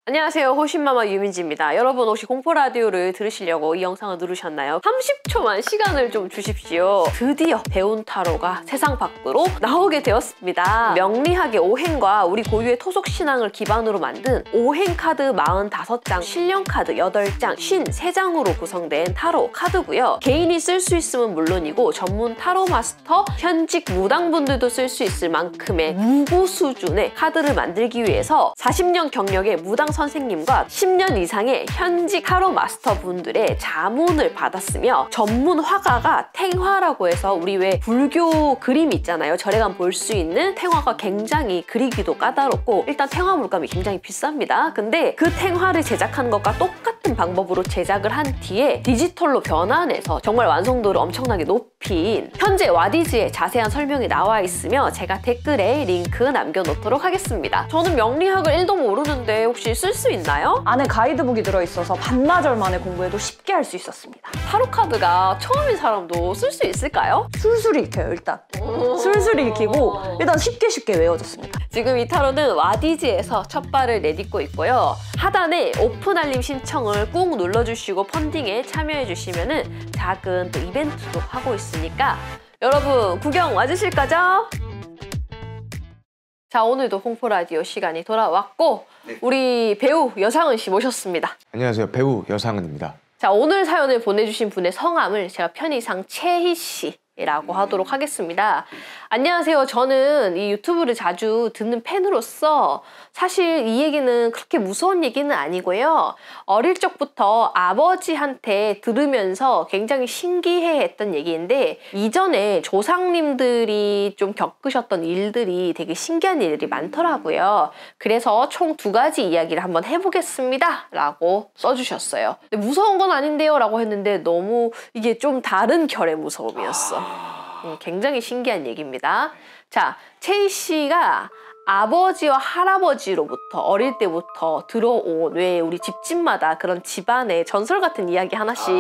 안녕하세요, 호신마마 유민지입니다. 여러분 혹시 공포라디오를 들으시려고 이 영상을 누르셨나요? 30초만 시간을 좀 주십시오. 드디어 배운 타로가 세상 밖으로 나오게 되었습니다. 명리학의 오행과 우리 고유의 토속신앙을 기반으로 만든 오행 카드 45장, 신령 카드 8장, 53장으로 구성된 타로 카드고요. 개인이 쓸 수 있으면 물론이고 전문 타로 마스터, 현직 무당분들도 쓸 수 있을 만큼의 무고 수준의 카드를 만들기 위해서 40년 경력의 무당 선생님과 10년 이상의 현직 타로 마스터 분들의 자문을 받았으며, 전문 화가가 탱화라고 해서 우리 왜 불교 그림 있잖아요. 절에 가면 볼 수 있는 탱화가 굉장히 그리기도 까다롭고 일단 탱화 물감이 굉장히 비쌉니다. 근데 그 탱화를 제작하는 것과 똑같은 방법으로 제작을 한 뒤에 디지털로 변환해서 정말 완성도를 엄청나게 높인 현재 와디즈의 자세한 설명이 나와 있으며 제가 댓글에 링크 남겨놓도록 하겠습니다. 저는 명리학을 1도 모르는데 혹시 쓸 수 있나요? 안에 가이드북이 들어있어서 반나절 만에 공부해도 쉽게 할 수 있었습니다. 타로 카드가 처음인 사람도 쓸 수 있을까요? 술술 읽혀요. 일단 술술 읽히고 일단 쉽게 외워졌습니다. 지금 이 타로는 와디즈에서 첫 발을 내딛고 있고요. 하단에 오픈 알림 신청을 꾹 눌러주시고 펀딩에 참여해주시면은 작은 또 이벤트도 하고 있으니까 여러분 구경 와주실 거죠? 자, 오늘도 공포라디오 시간이 돌아왔고 네. 우리 배우 여상은 씨 모셨습니다. 안녕하세요, 배우 여상은입니다. 자, 오늘 사연을 보내주신 분의 성함을 제가 편의상 채희 씨라고 하도록 하겠습니다. 안녕하세요. 저는 이 유튜브를 자주 듣는 팬으로서 사실 이 얘기는 그렇게 무서운 얘기는 아니고요. 어릴 적부터 아버지한테 들으면서 굉장히 신기해했던 얘기인데, 이전에 조상님들이 좀 겪으셨던 일들이 되게 신기한 일들이 많더라고요. 그래서 총 2가지 이야기를 한번 해보겠습니다 라고 써주셨어요. 근데 무서운 건 아닌데요 라고 했는데 너무 이게 좀 다른 결의 무서움이었어. 굉장히 신기한 얘기입니다. 자, 채희 씨가 아버지와 할아버지로부터 어릴 때부터 들어온, 왜 우리 집집마다 그런 집안의 전설 같은 이야기 하나씩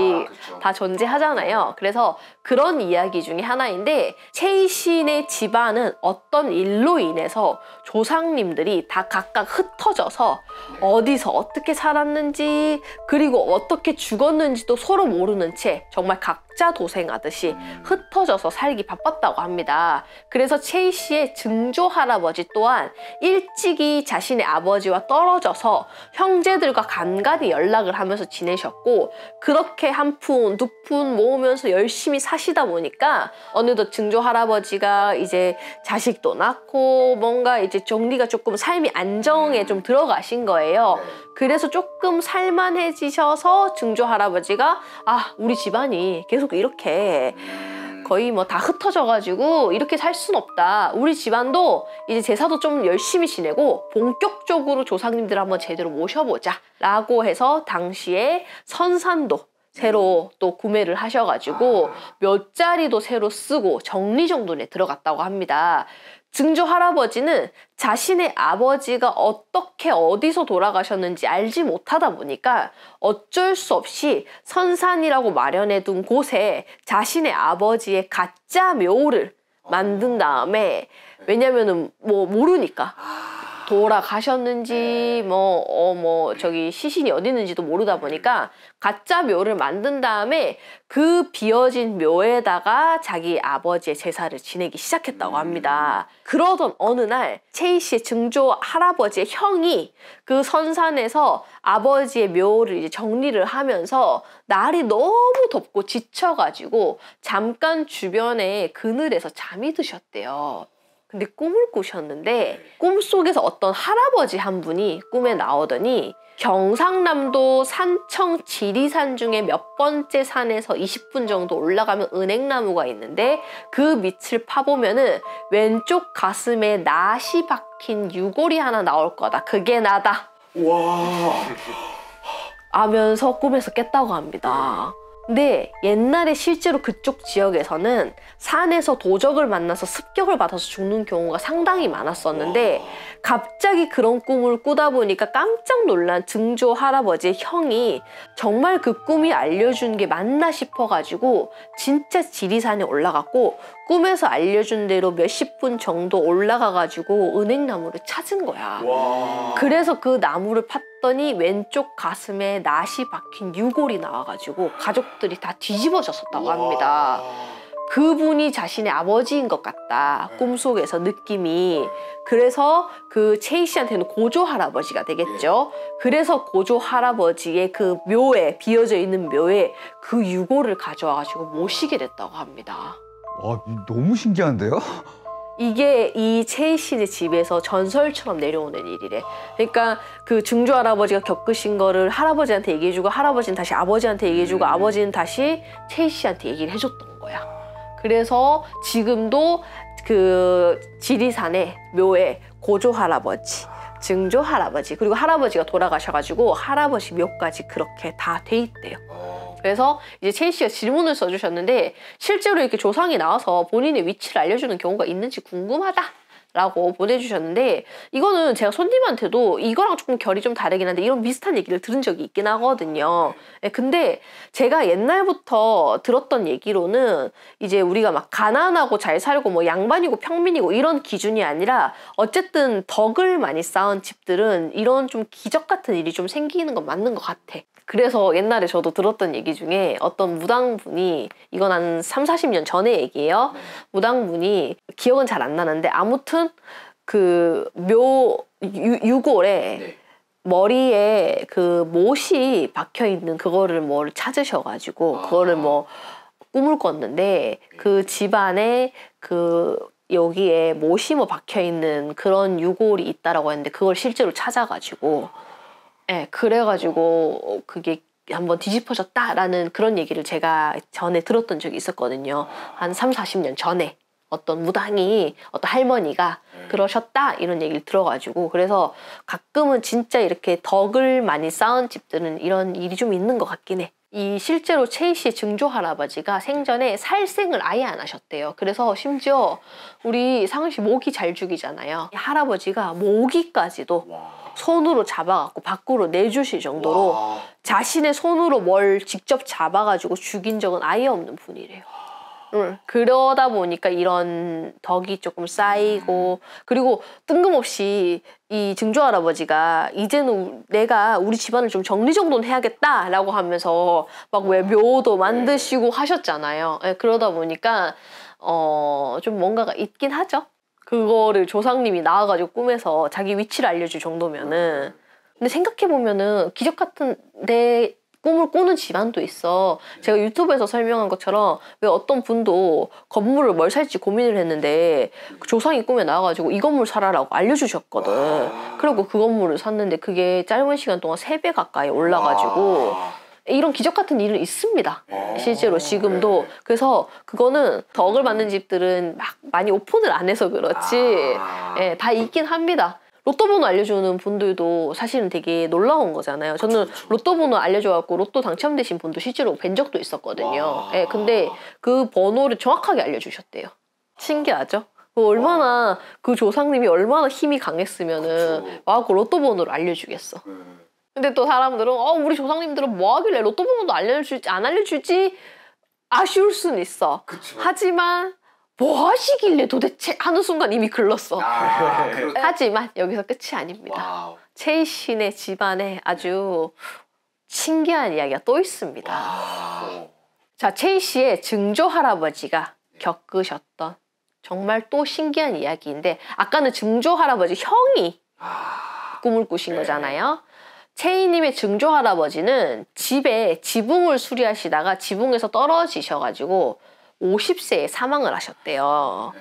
다 존재하잖아요. 그래서 그런 이야기 중에 하나인데, 채희 씨네 집안은 어떤 일로 인해서 조상님들이 다 각각 흩어져서 어디서 어떻게 살았는지 그리고 어떻게 죽었는지도 서로 모르는 채 정말 각자 도생하듯이 흩어져서 살기 바빴다고 합니다. 그래서 채희 씨의 증조 할아버지 또한 일찍이 자신의 아버지와 떨어져서 형제들과 간간히 연락을 하면서 지내셨고, 그렇게 한 푼, 두 푼 모으면서 열심히 사시다 보니까 어느덧 증조 할아버지가 이제 자식도 낳고 뭔가 이제 정리가 조금 삶이 안정에 좀 들어가신 거예요. 그래서 조금 살만해지셔서 증조 할아버지가 우리 집안이 계속 이렇게 거의 뭐 다 흩어져가지고 이렇게 살 순 없다. 우리 집안도 이제 제사도 좀 열심히 지내고 본격적으로 조상님들 한번 제대로 모셔보자 라고 해서 당시에 선산도 새로 또 구매를 하셔가지고 몇 자리도 새로 쓰고 정리정돈에 들어갔다고 합니다. 증조 할아버지는 자신의 아버지가 어떻게 어디서 돌아가셨는지 알지 못하다 보니까 어쩔 수 없이 선산이라고 마련해둔 곳에 자신의 아버지의 가짜 묘를 만든 다음에, 왜냐면은 뭐 모르니까 돌아가셨는지 저기 시신이 어디 있는지도 모르다 보니까 가짜 묘를 만든 다음에 그 비어진 묘에다가 자기 아버지의 제사를 지내기 시작했다고 합니다. 그러던 어느 날 채희 씨의 증조 할아버지의 형이 그 선산에서 아버지의 묘를 이제 정리를 하면서 날이 너무 덥고 지쳐가지고 잠깐 주변에 그늘에서 잠이 드셨대요. 근데 꿈을 꾸셨는데 꿈속에서 어떤 할아버지 한 분이 꿈에 나오더니 경상남도 산청 지리산 중에 몇 번째 산에서 20분 정도 올라가면 은행나무가 있는데 그 밑을 파보면은 왼쪽 가슴에 낫이 박힌 유골이 하나 나올 거다. 그게 나다. 와. 하면서 꿈에서 깼다고 합니다. 근데 옛날에 실제로 그쪽 지역에서는 산에서 도적을 만나서 습격을 받아서 죽는 경우가 상당히 많았었는데, 갑자기 그런 꿈을 꾸다 보니까 깜짝 놀란 증조 할아버지의 형이 정말 그 꿈이 알려준 게 맞나 싶어가지고 진짜 지리산에 올라갔고 꿈에서 알려준 대로 몇십 분 정도 올라가가지고 은행나무를 찾은 거야. 와. 그래서 그 나무를 팠더니 왼쪽 가슴에 낫이 박힌 유골이 나와가지고 가족들이 다 뒤집어졌었다고 합니다. 그분이 자신의 아버지인 것 같다. 꿈속에서 느낌이. 그래서 그 채희 씨한테는 고조 할아버지가 되겠죠. 그래서 고조 할아버지의 그 묘에, 비어져 있는 묘에 그 유골을 가져와가지고 모시게 됐다고 합니다. 와, 너무 신기한데요? 이게 이 채희 씨네 집에서 전설처럼 내려오는 일이래. 그러니까 그 증조 할아버지가 겪으신 거를 할아버지한테 얘기해주고 할아버지는 다시 아버지한테 얘기해주고 아버지는 다시 채희 씨한테 얘기를 해줬던 거야. 그래서 지금도 그 지리산의 묘에 고조 할아버지, 증조 할아버지, 그리고 할아버지가 돌아가셔가지고 할아버지 묘까지 그렇게 다 돼 있대요. 그래서 이제 채희 씨가 질문을 써주셨는데 실제로 이렇게 조상이 나와서 본인의 위치를 알려주는 경우가 있는지 궁금하다 라고 보내주셨는데 이거는 제가 손님한테도 이거랑 조금 결이 좀 다르긴 한데 이런 비슷한 얘기를 들은 적이 있긴 하거든요. 근데 제가 옛날부터 들었던 얘기로는 이제 우리가 막 가난하고 잘 살고 뭐 양반이고 평민이고 이런 기준이 아니라 어쨌든 덕을 많이 쌓은 집들은 이런 좀 기적 같은 일이 좀 생기는 건 맞는 것 같아. 그래서 옛날에 저도 들었던 얘기 중에 어떤 무당분이 이건 한 30-40년 전의 얘기예요. 무당분이 기억은 잘 안 나는데 아무튼 그 묘 유골에 머리에 그 못이 박혀 있는 그거를 뭘 찾으셔가지고 그거를 뭐 꿈을 꿨는데 그 집안에 그 여기에 못이 뭐 박혀 있는 그런 유골이 있다라고 했는데 그걸 실제로 찾아가지고 그래가지고 그게 한번 뒤집어졌다라는 그런 얘기를 제가 전에 들었던 적이 있었거든요. 한 30-40년 전에 어떤 무당이 어떤 할머니가 그러셨다 이런 얘기를 들어가지고 그래서 가끔은 진짜 이렇게 덕을 많이 쌓은 집들은 이런 일이 좀 있는 것 같긴 해. 이 실제로 채희 씨의 증조 할아버지가 생전에 살생을 아예 안 하셨대요. 그래서 심지어 우리 상은 씨 모기 잘 죽이잖아요. 할아버지가 모기까지도 손으로 잡아갖고 밖으로 내주실 정도로 자신의 손으로 뭘 직접 잡아가지고 죽인 적은 아예 없는 분이래요. 그러다 보니까 이런 덕이 조금 쌓이고 그리고 뜬금없이 이 증조 할아버지가 이제는 내가 우리 집안을 좀 정리정돈 해야겠다라고 하면서 막 왜 묘도 만드시고 하셨잖아요. 그러다 보니까 좀 뭔가가 있긴 하죠. 그거를 조상님이 나와가지고 꿈에서 자기 위치를 알려줄 정도면은. 근데 생각해보면은 기적 같은 내 꿈을 꾸는 집안도 있어. 제가 유튜브에서 설명한 것처럼 왜 어떤 분도 건물을 뭘 살지 고민을 했는데 그 조상이 꿈에 나와가지고 이 건물 사라라고 알려주셨거든. 그리고 그 건물을 샀는데 그게 짧은 시간 동안 3배 가까이 올라가지고 이런 기적 같은 일은 있습니다. 실제로 지금도. 그래서 그거는 덕을 받는 집들은 막 많이 오픈을 안 해서 그렇지 다 있긴 합니다. 로또 번호 알려주는 분들도 사실은 되게 놀라운 거잖아요. 저는 로또 번호 알려줘갖고 로또 당첨되신 분도 실제로 뵌 적도 있었거든요. 근데 그 번호를 정확하게 알려주셨대요. 신기하죠? 얼마나 그 조상님이 얼마나 힘이 강했으면은 와갖고 로또 번호를 알려주겠어. 근데 또 사람들은 우리 조상님들은 뭐 하길래 로또 번호도 알려줄지 안 알려줄지 아쉬울 수는 있어. 하지만 뭐 하시길래 도대체 하는 순간 이미 글렀어. 하지만 여기서 끝이 아닙니다. 채희 씨네 집안에 아주 신기한 이야기가 또 있습니다. 자, 채희 씨의 증조 할아버지가 겪으셨던 정말 또 신기한 이야기인데 아까는 증조 할아버지 형이 꿈을 꾸신 거잖아요. 채희님의 증조 할아버지는 집에 지붕을 수리하시다가 지붕에서 떨어지셔가지고 50세에 사망을 하셨대요.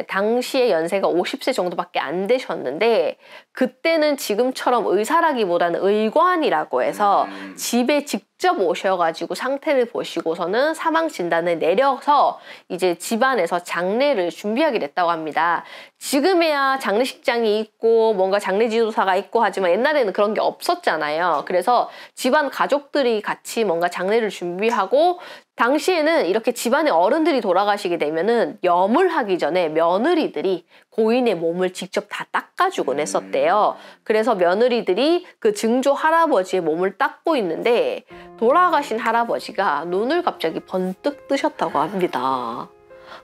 당시의 연세가 50세 정도밖에 안 되셨는데 그때는 지금처럼 의사라기보다는 의관이라고 해서 집에 직접 오셔가지고 상태를 보시고서는 사망 진단을 내려서 이제 집안에서 장례를 준비하게 됐다고 합니다. 지금에야 장례식장이 있고 뭔가 장례 지도사가 있고 하지만 옛날에는 그런 게 없었잖아요. 그래서 집안 가족들이 같이 뭔가 장례를 준비하고 당시에는 이렇게 집안의 어른들이 돌아가시게 되면은 염을 하기 전에 며느리들이 고인의 몸을 직접 다 닦아주곤 했었대요. 그래서 며느리들이 그 증조 할아버지의 몸을 닦고 있는데 돌아가신 할아버지가 눈을 갑자기 번뜩 뜨셨다고 합니다.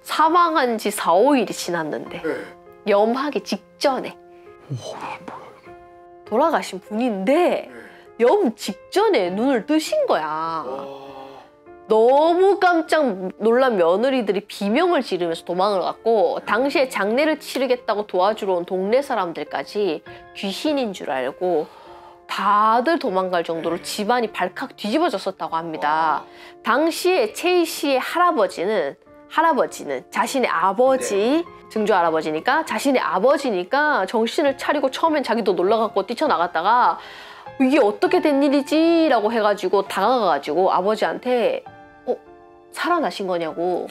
사망한 지 4, 5일이 지났는데 염하기 직전에 돌아가신 분인데 염 직전에 눈을 뜨신 거야. 너무 깜짝 놀란 며느리들이 비명을 지르면서 도망을 갔고 당시에 장례를 치르겠다고 도와주러 온 동네 사람들까지 귀신인 줄 알고 다들 도망갈 정도로 집안이 발칵 뒤집어졌었다고 합니다. 당시에 채희 씨의 할아버지는 자신의 아버지, 증조 할아버지니까 자신의 아버지니까 정신을 차리고 처음엔 자기도 놀라갖고 뛰쳐나갔다가 이게 어떻게 된 일이지? 라고 해가지고 다가가가지고 아버지한테 살아나신 거냐고,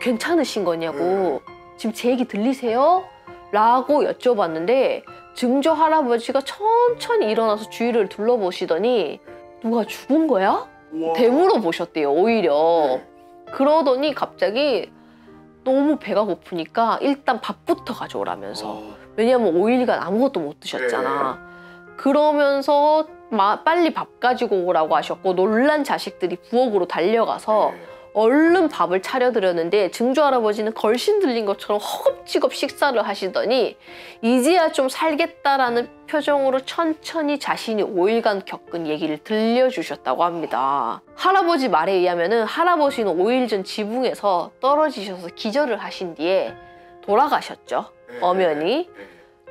괜찮으신 거냐고, 지금 제 얘기 들리세요? 라고 여쭤봤는데 증조 할아버지가 천천히 일어나서 주위를 둘러보시더니 누가 죽은 거야? 되물어 보셨대요, 오히려. 그러더니 갑자기 너무 배가 고프니까 일단 밥부터 가져오라면서. 왜냐면 5일간 아무것도 못 드셨잖아. 그러면서 빨리 밥 가지고 오라고 하셨고 놀란 자식들이 부엌으로 달려가서 얼른 밥을 차려드렸는데 증조 할아버지는 걸신 들린 것처럼 허겁지겁 식사를 하시더니 이제야 좀 살겠다라는 표정으로 천천히 자신이 5일간 겪은 얘기를 들려주셨다고 합니다. 할아버지 말에 의하면 할아버지는 5일 전 지붕에서 떨어지셔서 기절을 하신 뒤에 돌아가셨죠. 엄연히.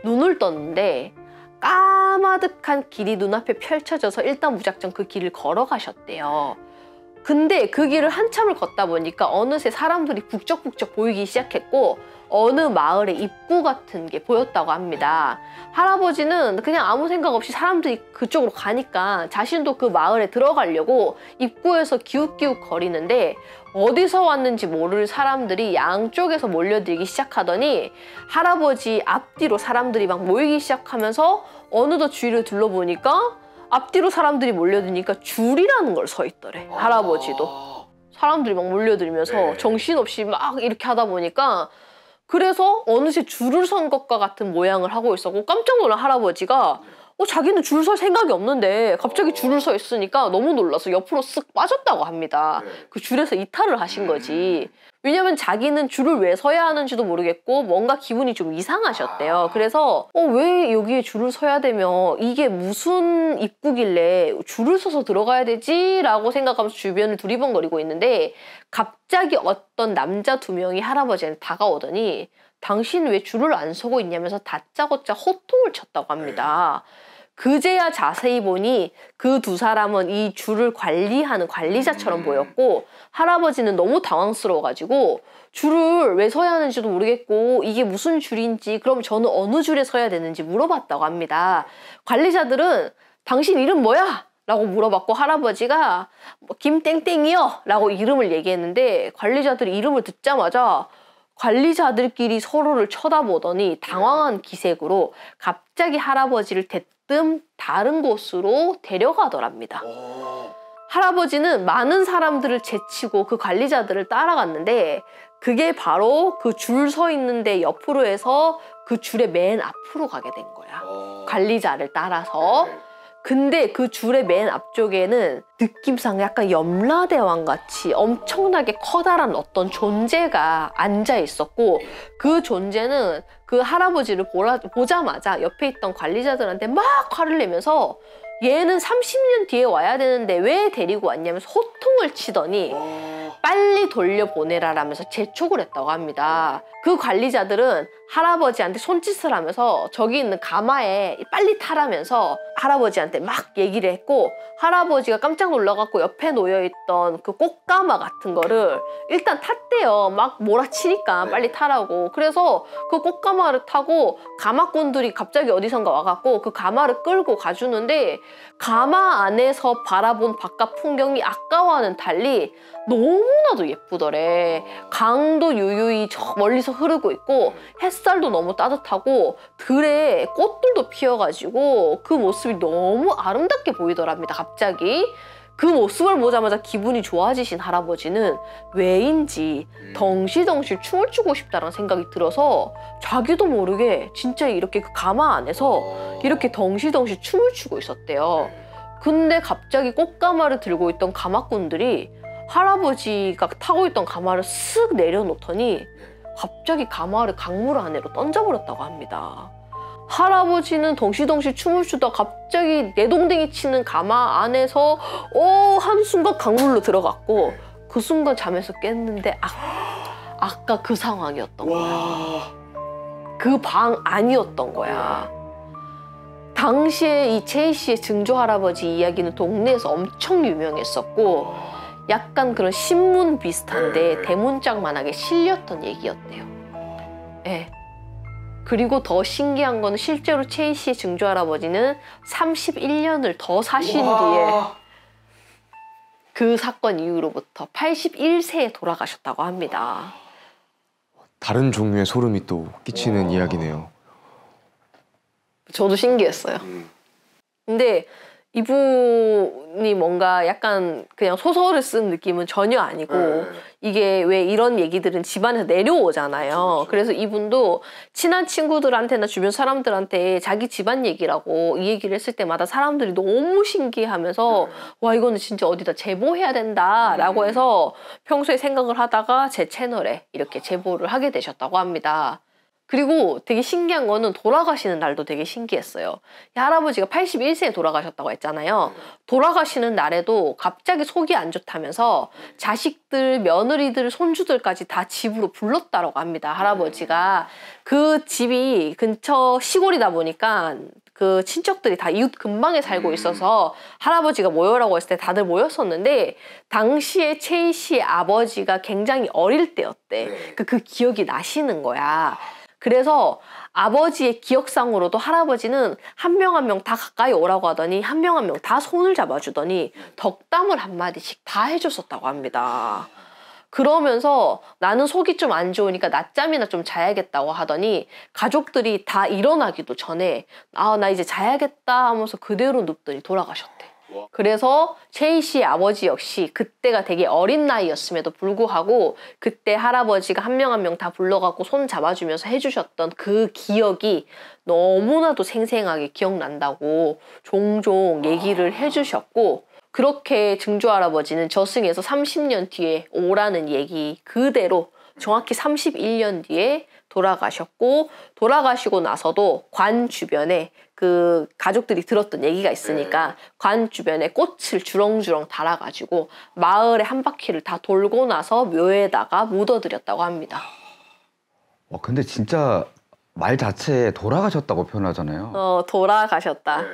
눈을 떴는데 까마득한 길이 눈앞에 펼쳐져서 일단 무작정 그 길을 걸어가셨대요. 근데 그 길을 한참을 걷다 보니까 어느새 사람들이 북적북적 보이기 시작했고 어느 마을의 입구 같은 게 보였다고 합니다. 할아버지는 그냥 아무 생각 없이 사람들이 그쪽으로 가니까 자신도 그 마을에 들어가려고 입구에서 기웃기웃 거리는데 어디서 왔는지 모를 사람들이 양쪽에서 몰려들기 시작하더니 할아버지 앞뒤로 사람들이 막 모이기 시작하면서 어느덧 주위를 둘러보니까 앞뒤로 사람들이 몰려드니까 줄이라는 걸 서 있더래. 할아버지도. 사람들이 막 몰려들면서 정신없이 막 이렇게 하다 보니까 그래서 어느새 줄을 선 것과 같은 모양을 하고 있었고 깜짝 놀란 할아버지가 자기는 줄 설 생각이 없는데 갑자기 줄을 서 있으니까 너무 놀라서 옆으로 쓱 빠졌다고 합니다. 그 줄에서 이탈을 하신 거지. 왜냐면 자기는 줄을 왜 서야 하는지도 모르겠고 뭔가 기분이 좀 이상하셨대요. 그래서 왜 여기에 줄을 서야 되며 이게 무슨 입구길래 줄을 서서 들어가야 되지? 라고 생각하면서 주변을 두리번거리고 있는데 갑자기 어떤 남자 2명이 할아버지한테 다가오더니 당신 왜 줄을 안 서고 있냐면서 다짜고짜 호통을 쳤다고 합니다. 그제야 자세히 보니 그 2 사람은 이 줄을 관리하는 관리자처럼 보였고 할아버지는 너무 당황스러워가지고 줄을 왜 서야 하는지도 모르겠고 이게 무슨 줄인지 그럼 저는 어느 줄에 서야 되는지 물어봤다고 합니다. 관리자들은 당신 이름 뭐야? 라고 물어봤고 할아버지가 김땡땡이요? 라고 이름을 얘기했는데 관리자들이 이름을 듣자마자 관리자들끼리 서로를 쳐다보더니 당황한 기색으로 갑자기 할아버지를 대뜸 다른 곳으로 데려가더랍니다. 할아버지는 많은 사람들을 제치고 그 관리자들을 따라갔는데 그게 바로 그 줄 서 있는데 옆으로 해서 그 줄의 맨 앞으로 가게 된 거야. 관리자를 따라서. 근데 그 줄의 맨 앞쪽에는 느낌상 약간 염라대왕 같이 엄청나게 커다란 어떤 존재가 앉아 있었고 그 존재는 그 할아버지를 보자마자 옆에 있던 관리자들한테 막 화를 내면서 얘는 30년 뒤에 와야 되는데 왜 데리고 왔냐면서 호통을 치더니 빨리 돌려보내라라면서 재촉을 했다고 합니다. 그 관리자들은 할아버지한테 손짓을 하면서 저기 있는 가마에 빨리 타라면서 할아버지한테 막 얘기를 했고 할아버지가 깜짝 놀라갖고 옆에 놓여있던 그 꽃가마 같은 거를 일단 탔대요. 막 몰아치니까 빨리 타라고. 그래서 그 꽃가마를 타고 가마꾼들이 갑자기 어디선가 와갖고 그 가마를 끌고 가주는데 가마 안에서 바라본 바깥 풍경이 아까와는 달리 너무나도 예쁘더래. 강도 유유히 저 멀리서 흐르고 있고 햇살도 너무 따뜻하고 들에 꽃들도 피어가지고 그 모습이 너무 아름답게 보이더랍니다. 갑자기 그 모습을 보자마자 기분이 좋아지신 할아버지는 왜인지 덩실덩실 춤을 추고 싶다는 생각이 들어서 자기도 모르게 진짜 이렇게 그 가마 안에서 이렇게 덩실덩실 춤을 추고 있었대요. 근데 갑자기 꽃가마를 들고 있던 가마꾼들이 할아버지가 타고 있던 가마를 쓱 내려놓더니 갑자기 가마를 강물 안으로 던져버렸다고 합니다. 할아버지는 덩실덩실 춤을 추다 갑자기 내동댕이 치는 가마 안에서 한순간 강물로 들어갔고 그 순간 잠에서 깼는데 아까 그 상황이었던 거야. 그 방 아니었던 거야. 당시에 이 채희 씨의 증조 할아버지 이야기는 동네에서 엄청 유명했었고 약간 그런 신문 비슷한데 대문짝만하게 실렸던 얘기였대요. 네. 그리고 더 신기한 거는 실제로 채희 씨의 증조 할아버지는 31년을 더 사신 뒤에 그 사건 이후로부터 81세에 돌아가셨다고 합니다. 다른 종류의 소름이 또 끼치는 이야기네요. 저도 신기했어요. 근데 이분이 뭔가 약간 그냥 소설을 쓴 느낌은 전혀 아니고 이게 왜 이런 얘기들은 집안에서 내려오잖아요. 그래서 이분도 친한 친구들한테나 주변 사람들한테 자기 집안 얘기라고 이 얘기를 했을 때마다 사람들이 너무 신기해하면서 와 이거는 진짜 어디다 제보해야 된다라고 해서 평소에 생각을 하다가 제 채널에 이렇게 제보를 하게 되셨다고 합니다. 그리고 되게 신기한 거는 돌아가시는 날도 되게 신기했어요. 이 할아버지가 81세에 돌아가셨다고 했잖아요. 돌아가시는 날에도 갑자기 속이 안 좋다면서 자식들, 며느리들, 손주들까지 다 집으로 불렀다라고 합니다. 할아버지가. 그 집이 근처 시골이다 보니까 그 친척들이 다 이웃 근방에 살고 있어서 할아버지가 모여라고 했을 때 다들 모였었는데 당시에 채희 씨의 아버지가 굉장히 어릴 때였대. 그 기억이 나시는 거야. 그래서 아버지의 기억상으로도 할아버지는 한 명 한 명 다 가까이 오라고 하더니 한 명 한 명 다 손을 잡아주더니 덕담을 한마디씩 다 해줬었다고 합니다. 그러면서 나는 속이 좀 안 좋으니까 낮잠이나 좀 자야겠다고 하더니 가족들이 다 일어나기도 전에 나 이제 자야겠다 하면서 그대로 눕더니 돌아가셨대. 그래서 채희 씨의 아버지 역시 그때가 되게 어린 나이였음에도 불구하고 그때 할아버지가 한 명 한 명 다 불러갖고 손 잡아주면서 해주셨던 그 기억이 너무나도 생생하게 기억난다고 종종 얘기를 해주셨고 그렇게 증조 할아버지는 저승에서 30년 뒤에 오라는 얘기 그대로 정확히 31년 뒤에 돌아가셨고 돌아가시고 나서도 관 주변에 그 가족들이 들었던 얘기가 있으니까 관 주변에 꽃을 주렁주렁 달아가지고 마을에 한 바퀴를 다 돌고 나서 묘에다가 묻어드렸다고 합니다. 와, 근데 진짜 말 자체에 돌아가셨다고 표현하잖아요. 돌아가셨다.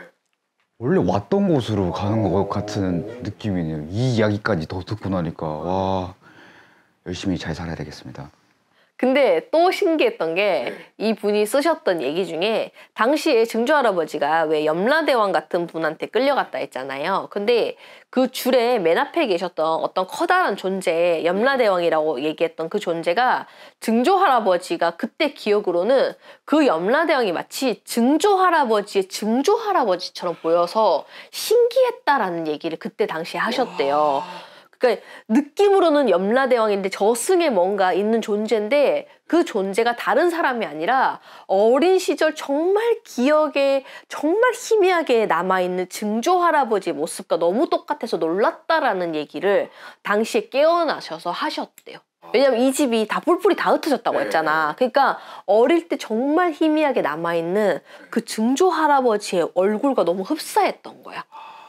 원래 왔던 곳으로 가는 것 같은 느낌이네요. 이 이야기까지 더 듣고 나니까 와, 열심히 잘 살아야 되겠습니다. 근데 또 신기했던 게 이분이 쓰셨던 얘기 중에 당시에 증조 할아버지가 왜 염라대왕 같은 분한테 끌려갔다 했잖아요. 근데 그 줄에 맨 앞에 계셨던 어떤 커다란 존재, 염라대왕이라고 얘기했던 그 존재가 증조 할아버지가 그때 기억으로는 그 염라대왕이 마치 증조 할아버지의 증조 할아버지처럼 보여서 신기했다라는 얘기를 그때 당시에 하셨대요. 그러니까 느낌으로는 염라대왕인데 저승에 뭔가 있는 존재인데 그 존재가 다른 사람이 아니라 어린 시절 정말 기억에 정말 희미하게 남아있는 증조 할아버지의 모습과 너무 똑같아서 놀랐다라는 얘기를 당시에 깨어나셔서 하셨대요. 왜냐면 이 집이 다 뿔뿔이 다 흩어졌다고 했잖아. 그러니까 어릴 때 정말 희미하게 남아있는 그 증조 할아버지의 얼굴과 너무 흡사했던 거야.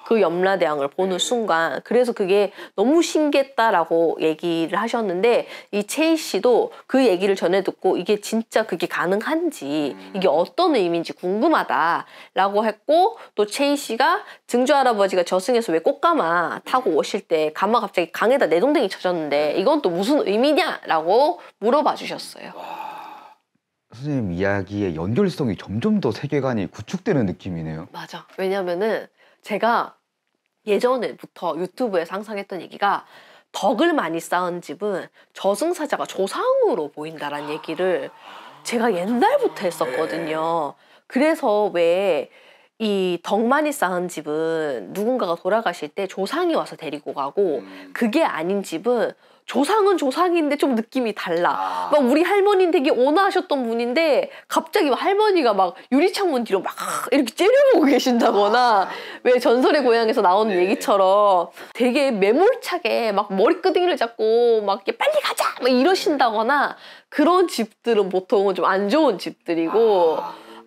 그 염라대왕을 보는 순간. 그래서 그게 너무 신기했다라고 얘기를 하셨는데 이 채희 씨도 그 얘기를 전해 듣고 이게 진짜 그게 가능한지 이게 어떤 의미인지 궁금하다라고 했고 또 채희 씨가 증조 할아버지가 저승에서 왜 꽃가마 타고 오실 때 가마 갑자기 강에다 내동댕이 쳐졌는데 이건 또 무슨 의미냐라고 물어봐 주셨어요. 선생님 이야기의 연결성이 점점 더 세계관이 구축되는 느낌이네요. 맞아. 왜냐면은 제가 예전에부터 유튜브에 상상했던 얘기가 덕을 많이 쌓은 집은 저승사자가 조상으로 보인다라는 얘기를 제가 옛날부터 했었거든요. 그래서 왜 이 덕 많이 쌓은 집은 누군가가 돌아가실 때 조상이 와서 데리고 가고 그게 아닌 집은 조상은 조상인데 좀 느낌이 달라. 막 우리 할머니는 되게 온화하셨던 분인데 갑자기 막 할머니가 막 유리창문 뒤로 막 이렇게 째려보고 계신다거나 왜 전설의 고향에서 나오는 얘기처럼 되게 매몰차게 막 머리끄댕이를 잡고 막 이렇게 빨리 가자 막 이러신다거나 그런 집들은 보통은 좀 안 좋은 집들이고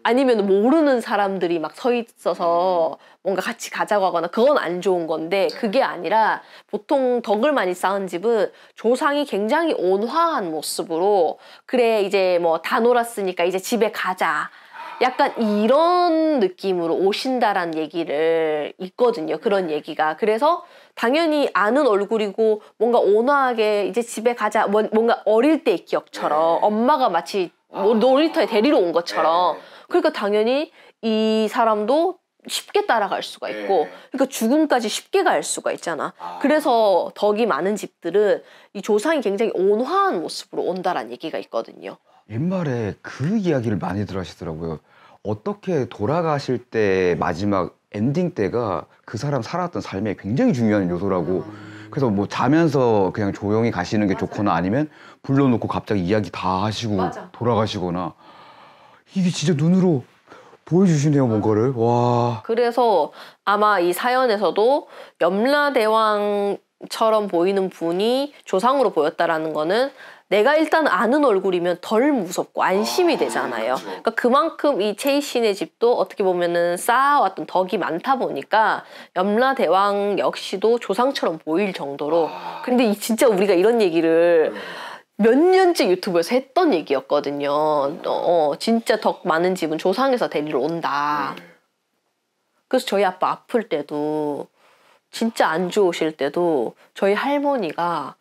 아니면 모르는 사람들이 막 서 있어서 뭔가 같이 가자고 하거나 그건 안 좋은 건데 그게 아니라 보통 덕을 많이 쌓은 집은 조상이 굉장히 온화한 모습으로 그래 이제 뭐 다 놀았으니까 이제 집에 가자 약간 이런 느낌으로 오신다라는 얘기를 있거든요. 그런 얘기가. 그래서 당연히 아는 얼굴이고 뭔가 온화하게 이제 집에 가자 뭔가 어릴 때의 기억처럼 엄마가 마치 놀이터에 데리러 온 것처럼 그러니까 당연히 이 사람도 쉽게 따라갈 수가 있고 그러니까 죽음까지 쉽게 갈 수가 있잖아. 그래서 덕이 많은 집들은 이 조상이 굉장히 온화한 모습으로 온다라는 얘기가 있거든요. 옛말에 그 이야기를 많이들 하시더라고요. 어떻게 돌아가실 때 마지막 엔딩 때가 그 사람 살았던 삶에 굉장히 중요한 요소라고. 그래서 뭐 자면서 그냥 조용히 가시는 게 좋거나 아니면 불러놓고 갑자기 이야기 다 하시고 돌아가시거나 이게 진짜 눈으로 보여주시네요, 뭔가를. 와. 그래서 아마 이 사연에서도 염라대왕처럼 보이는 분이 조상으로 보였다라는 거는 내가 일단 아는 얼굴이면 덜 무섭고 안심이 되잖아요. 그러니까 그만큼 이 최희신의 집도 어떻게 보면은 쌓아왔던 덕이 많다 보니까 염라대왕 역시도 조상처럼 보일 정도로. 근데 진짜 우리가 이런 얘기를 몇 년째 유튜브에서 했던 얘기였거든요. 진짜 덕 많은 집은 조상에서 데리러 온다. 그래서 저희 아빠 아플 때도 진짜 안 좋으실 때도 저희 할머니가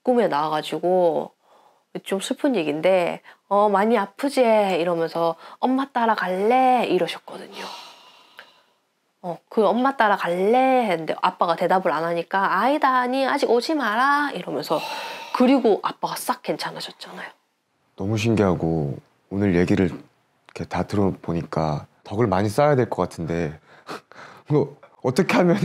꿈에 나와가지고 좀 슬픈 얘기인데 많이 아프지? 이러면서 엄마 따라갈래? 이러셨거든요. 그 엄마 따라갈래? 했는데 아빠가 대답을 안 하니까 아니다 아니 아직 오지 마라 이러면서 그리고 아빠가 싹 괜찮아졌잖아요. 너무 신기하고 오늘 얘기를 이렇게 다 들어보니까 덕을 많이 쌓아야 될 것 같은데 뭐 어떻게 하면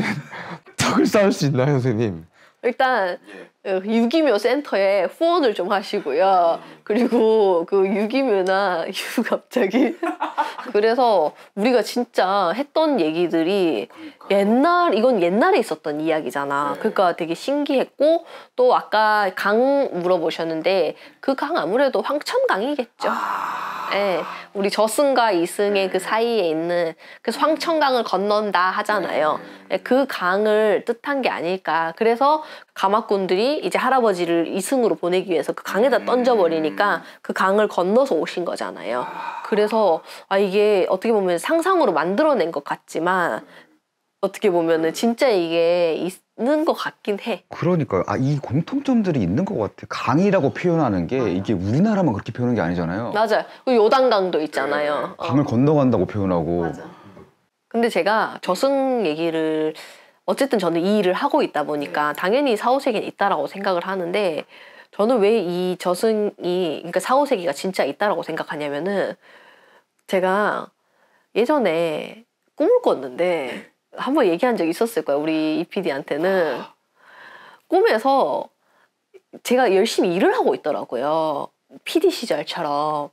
덕을 쌓을 수 있나요, 선생님? 일단 유기묘 센터에 후원을 좀 하시고요. 그리고 그 유기묘나 갑자기 그래서 우리가 진짜 했던 얘기들이 이건 옛날에 있었던 이야기잖아. 그러니까 되게 신기했고 또 아까 강 물어보셨는데 그 강 아무래도 황천강이겠죠. 네, 우리 저승과 이승의 그 사이에 있는 그래서 황천강을 건넌다 하잖아요. 네, 그 강을 뜻한 게 아닐까. 그래서 가마꾼들이 이제 할아버지를 이승으로 보내기 위해서 그 강에다 던져버리니까 그 강을 건너서 오신 거잖아요. 그래서 이게 어떻게 보면 상상으로 만들어낸 것 같지만 어떻게 보면은 진짜 이게 있는 것 같긴 해. 그러니까요. 이 공통점들이 있는 것 같아. 강이라고 표현하는 게 이게 우리나라만 그렇게 표현하는 게 아니잖아요. 맞아요. 요단강도 있잖아요. 강을 건너간다고 표현하고. 맞아. 근데 제가 저승 얘기를 어쨌든 저는 이 일을 하고 있다 보니까 당연히 사후세계는 있다라고 생각을 하는데 저는 왜 이 저승이 그러니까 사후세계가 진짜 있다라고 생각하냐면은 제가 예전에 꿈을 꿨는데 한번 얘기한 적 있었을 거예요. 우리 이 PD한테는 꿈에서 제가 열심히 일을 하고 있더라고요. PD 시절처럼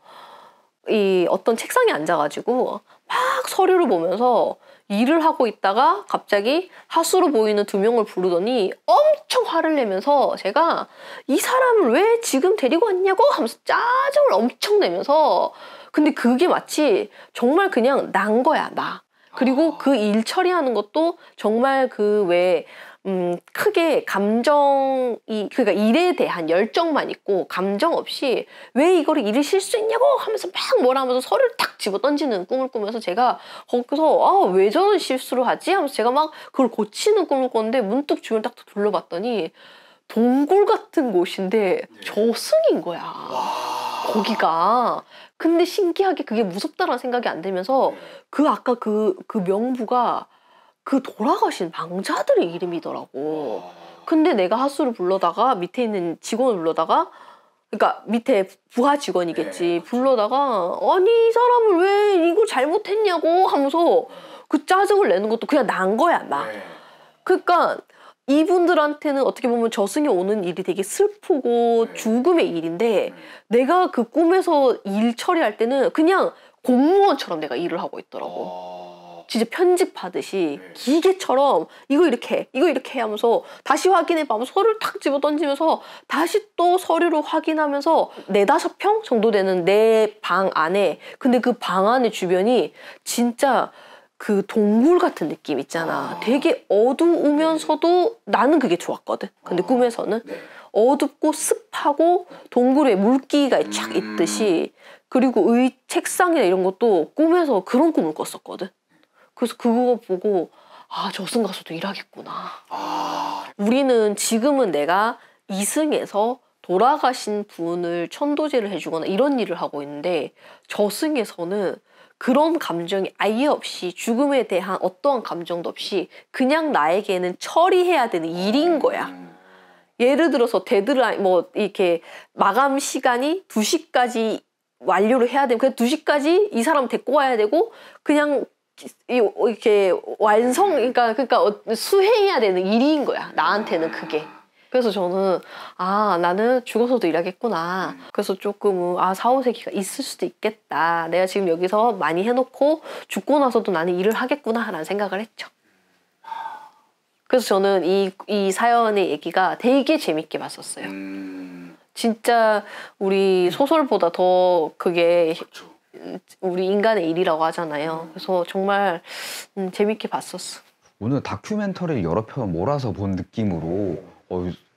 이 어떤 책상에 앉아가지고 막 서류를 보면서 일을 하고 있다가 갑자기 하수로 보이는 두 명을 부르더니 엄청 화를 내면서 제가 이 사람을 왜 지금 데리고 왔냐고 하면서 짜증을 엄청 내면서 근데 그게 마치 정말 그냥 난 거야 나. 그리고 그 일 처리하는 것도 정말 그 왜 크게 감정이 그러니까 일에 대한 열정만 있고 감정 없이 왜 이거를 일을 실수했냐고 하면서 막 뭐라 하면서 서류를 탁 집어 던지는 꿈을 꾸면서 제가 거기서 왜 저런 실수를 하지? 하면서 제가 막 그걸 고치는 꿈을 꿨는데 문득 주변을 딱 둘러봤더니 동굴 같은 곳인데 저승인 거야. 거기가. 근데 신기하게 그게 무섭다라는 생각이 안 들면서 그 아까 그 명부가 그 돌아가신 망자들의 이름이더라고. 근데 내가 하수를 불러다가 밑에 있는 직원을 불러다가 그러니까 밑에 부하 직원이겠지. 불러다가 아니 이 사람을 왜 이걸 잘못했냐고 하면서 그 짜증을 내는 것도 그냥 난 거야 나. 그러니까 이분들한테는 어떻게 보면 저승이 오는 일이 되게 슬프고 죽음의 일인데 내가 그 꿈에서 일 처리할 때는 그냥 공무원처럼 내가 일을 하고 있더라고. 진짜 편집하듯이 기계처럼 이거 이렇게 해 하면서 다시 확인해봐 하면서 서류를 탁 집어 던지면서 다시 또 서류를 확인하면서 4-5평 정도 되는 내 방 안에 근데 그 방 안의 주변이 진짜 그 동굴 같은 느낌 있잖아. 되게 어두우면서도 나는 그게 좋았거든. 근데 꿈에서는 어둡고 습하고 동굴에 물기가 쫙 있듯이 그리고 책상이나 이런 것도 꿈에서 그런 꿈을 꿨었거든. 그래서 그거 보고 아 저승 가서도 일하겠구나. 우리는 지금은 내가 이승에서 돌아가신 분을 천도제를 해주거나 이런 일을 하고 있는데 저승에서는 그런 감정이 아예 없이 죽음에 대한 어떠한 감정도 없이 그냥 나에게는 처리해야 되는 일인 거야. 예를 들어서 데드라인 뭐 이렇게 마감 시간이 2시까지 완료를 해야 되고 그 2시까지 이 사람 데리고 와야 되고 그냥 이렇게 그러니까 수행해야 되는 일인 거야. 나한테는 그게. 그래서 저는 아 나는 죽어서도 일하겠구나. 그래서 조금 4-5세기가 있을 수도 있겠다. 내가 지금 여기서 많이 해놓고 죽고 나서도 나는 일을 하겠구나 라는 생각을 했죠. 그래서 저는 이 사연의 얘기가 되게 재밌게 봤었어요. 진짜 우리 소설보다 더 그게 우리 인간의 일이라고 하잖아요. 그래서 정말 재밌게 봤었어. 오늘 다큐멘터리를 여러 편 몰아서 본 느낌으로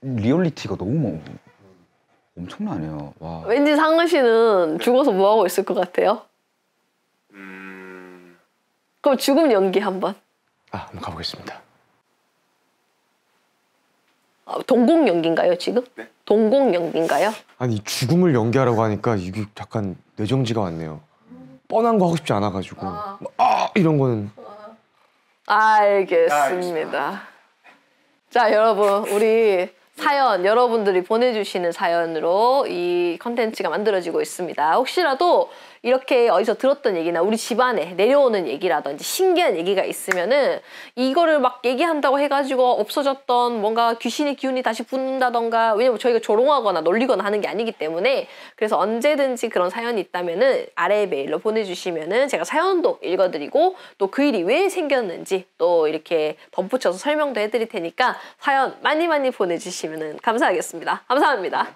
리얼리티가 너무 엄청나네요. 와. 왠지 상은 씨는 죽어서 뭐 하고 있을 것 같아요? 그럼 죽음 연기 한번. 한번 가보겠습니다. 동공 연기인가요 지금? 네. 동공 연기인가요? 아니 죽음을 연기하라고 하니까 이게 약간 뇌정지가 왔네요. 뻔한 거 하고 싶지 않아가지고 이런 거는. 알겠습니다. 자 여러분 우리 사연 여러분들이 보내주시는 사연으로 이 컨텐츠가 만들어지고 있습니다. 혹시라도 이렇게 어디서 들었던 얘기나 우리 집안에 내려오는 얘기라든지 신기한 얘기가 있으면은 이거를 막 얘기한다고 해가지고 없어졌던 뭔가 귀신의 기운이 다시 붙는다던가 왜냐면 저희가 조롱하거나 놀리거나 하는 게 아니기 때문에 그래서 언제든지 그런 사연이 있다면은 아래 메일로 보내주시면은 제가 사연도 읽어드리고 또 그 일이 왜 생겼는지 또 이렇게 덧붙여서 설명도 해드릴 테니까 사연 많이 보내주시면은 감사하겠습니다. 감사합니다.